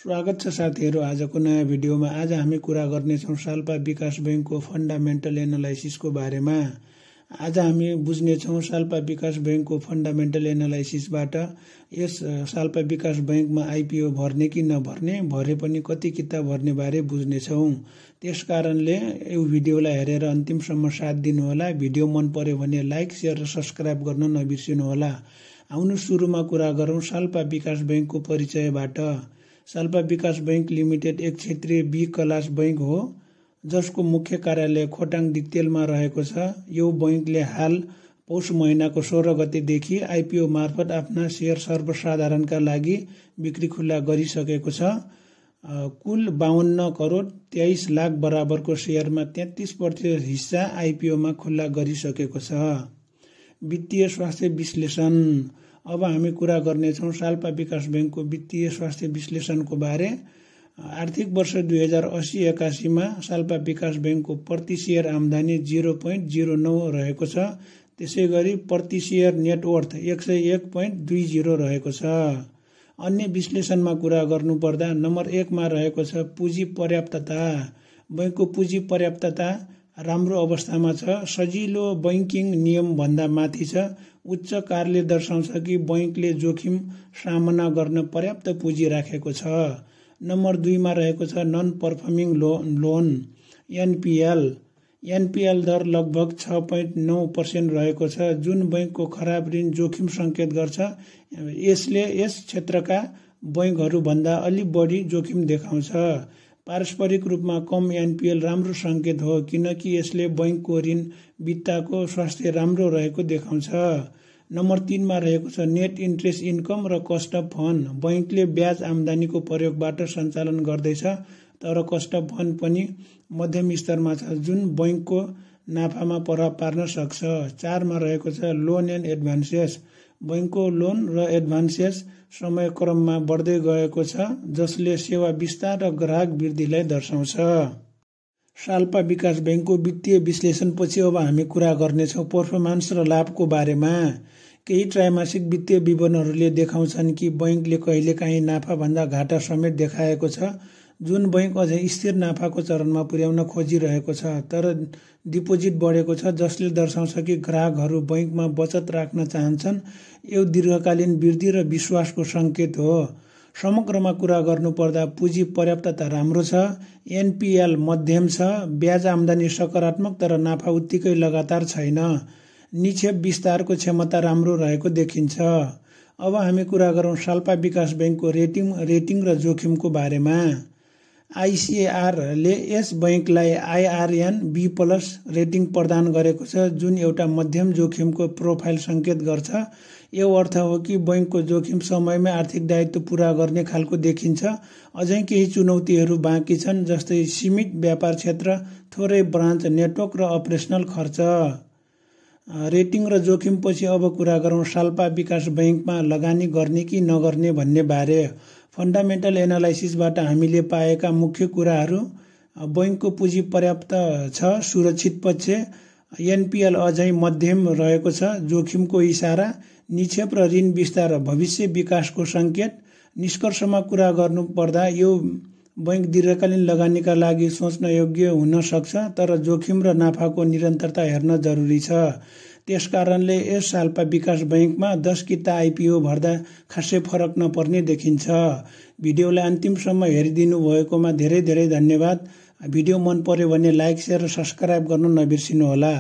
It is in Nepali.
स्वागत छ साथीहरु। आजको नयाँ भिडियोमा आज हामी कुरा गर्नेछौँ साल्पा विकास बैंकको फन्डामेन्टल एनालाइसिसको बारेमा। आज हामी बुझ्नेछौँ साल्पा विकास बैंकको फन्डामेन्टल एनालाइसिसबाट यस साल्पा विकास बैंकमा आईपीओ भर्ने कि नभर्ने, भरे पनि कति किता भर्ने बारे बुझ्नेछौँ। त्यसकारणले यो भिडियोलाई हेरेर अन्तिमसम्म साथ दिनुहोला। भिडियो मन पर्यो भने लाइक, शेयर र सब्स्क्राइब गर्न नबिर्सिनुहोला। आउनु सुरुमा कुरा गरौँ साल्पा विकास बैंकको परिचयबाट। साल्पा विकास बैंक लिमिटेड एक क्षेत्रीय बी क्लास बैंक हो जसको मुख्य कार्यालय खोटाङ दिक्तेलमा रहेको छ। यो बैंकले हाल पौष महिनाको 16 गतेदेखि आईपीओ मार्फत आफ्ना शेयर सर्वसाधारणका लागि बिक्री खुल्ला गरिसकेको छ। कुल 52 करोड 23 लाख बराबरको शेयरमा 33% हिस्सा आईपीओमा खुल्ला गरिसकेको छ। वित्तीय स्वास्थ्य विश्लेषण। अब हामी कुरा गर्नेछौँ साल्पा विकास बैंकको वित्तीय स्वास्थ्य विश्लेषणको बारे। आर्थिक वर्ष 2080-81 मा साल्पा विकास बैंकको प्रति शेयर आम्दानी 0.09 रहेको छ। त्यसैगरी प्रति शेयर नेटवर्थ 101.20 रहेको छ। अन्य विश्लेषणमा कुरा गर्नुपर्दा नम्बर 1 मा रहेको छ पुँजी पर्याप्तता। बैंकको पुँजी पर्याप्तता राम्रो अवस्थामा छ, सजिलो बैंकिङ नियम भन्दा माथि छ। उच्च कार्यले दर्शाउँछ कि बैंकले जोखिम सामना गर्न पर्याप्त पुँजी राखेको छ। नम्बर 2 मा रहेको छ नन पर्फर्मिङ लोन एनपीएल दर लगभग 6.9% रहेको छ, जुन बैंकको खराब ऋण जोखिम संकेत गर्छ। यसले यस क्षेत्रका बैंकहरू भन्दा अलि बढी जोखिम देखाउँछ। पारस्परिक रूपमा कम एनपीएल राम्रो संकेत हो किनकि यसले बैंकको ऋण वित्तको स्वास्थ्य राम्रो रहेको देखाउँछ। नम्बर 3 मा रहेको छ नेट इन्ट्रेस्ट इन्कम र कस्ट अफ फन्ड। बैंकले ब्याज आम्दानीको प्रयोगबाट सञ्चालन गर्दैछ, तर कस्ट अफ फन्ड पनि मध्यम स्तरमा छ, जुन बैंकको नाफामा प्रभाव पार्न सक्छ। 4 मा रहेको छ लोन एन्ड एडभान्सेस। बैंकको लोन र एडभान्सेस समयक्रममा बढ्दै गएको छ, जसले सेवा विस्तार र ग्राहक वृद्धिलाई दर्शाउँछ। साल्पा विकास बैंकको वित्तीय विश्लेषणपछि अब हामी कुरा गर्नेछौँ पर्फर्मान्स र लाभको बारेमा। केही त्रैमासिक वित्तीय विवरणहरूले देखाउँछन् कि बैंकले कहिलेकाहीँ नाफाभन्दा घाटा समेत देखाएको छ, जुन बैंक अझै स्थिर नाफाको चरणमा पुर्याउन खोजिरहेको छ। तर डिपोजिट बढेको छ, जसले दर्शाउँछ कि ग्राहकहरू बैंकमा बचत राख्न चाहन्छन्। यो दीर्घकालीन वृद्धि र विश्वासको संकेत हो। समग्रमा कुरा गर्नुपर्दा पुँजी पर्याप्तता राम्रो छ, एनपीएल मध्यम छ, ब्याज आम्दानी सकारात्मक तर नाफा उत्तिकै लगातार छैन, निक्षेप विस्तारको क्षमता राम्रो रहेको देखिन्छ। अब हामी कुरा गरौँ साल्पा विकास बैंकको रेटिङ र जोखिमको बारेमा। आईसीएआरले यस बैंकलाई आईआरएन B+ रेटिङ प्रदान गरेको छ, जुन एउटा मध्यम जोखिमको प्रोफाइल संकेत गर्छ। यो अर्थ हो कि बैंकको जोखिम समयमै आर्थिक दायित्व पूरा गर्ने खालको देखिन्छ। अझै केही चुनौतीहरू बाँकी छन्, जस्तै सीमित व्यापार क्षेत्र, थोरै ब्रान्च नेटवर्क र अपरेसनल खर्च। रेटिङ र जोखिमपछि अब कुरा गरौँ साल्पा विकास बैंकमा लगानी गर्ने कि नगर्ने भन्ने बारे। फन्डामेन्टल एनालाइसिसबाट हामीले पाएका मुख्य कुराहरू: बैंकको पुँजी पर्याप्त छ, सुरक्षित पक्ष, एनपीएल अझै मध्यम रहेको छ, जोखिमको इशारा, निक्षेप र ऋण विस्तार भविष्य विकासको संकेत। निष्कर्षमा कुरा गर्नुपर्दा यो बैंक दीर्घकालीन लगानीका लागि सोच्न योग्य हुन सक्छ, तर जोखिम र नाफाको निरन्तरता हेर्न जरुरी छ। त्यसकारणले यस साल्पा विकास बैंकमा 10 किता आईपीओ भर्दा खासै फरक नपर्ने देखिन्छ। भिडियोलाई अन्तिमसम्म हेरिदिनु भएकोमा धेरै धेरै धन्यवाद। भिडियो मन पर्यो भने लाइक, शेयर र सब्स्क्राइब गर्न नबिर्सिनुहोला।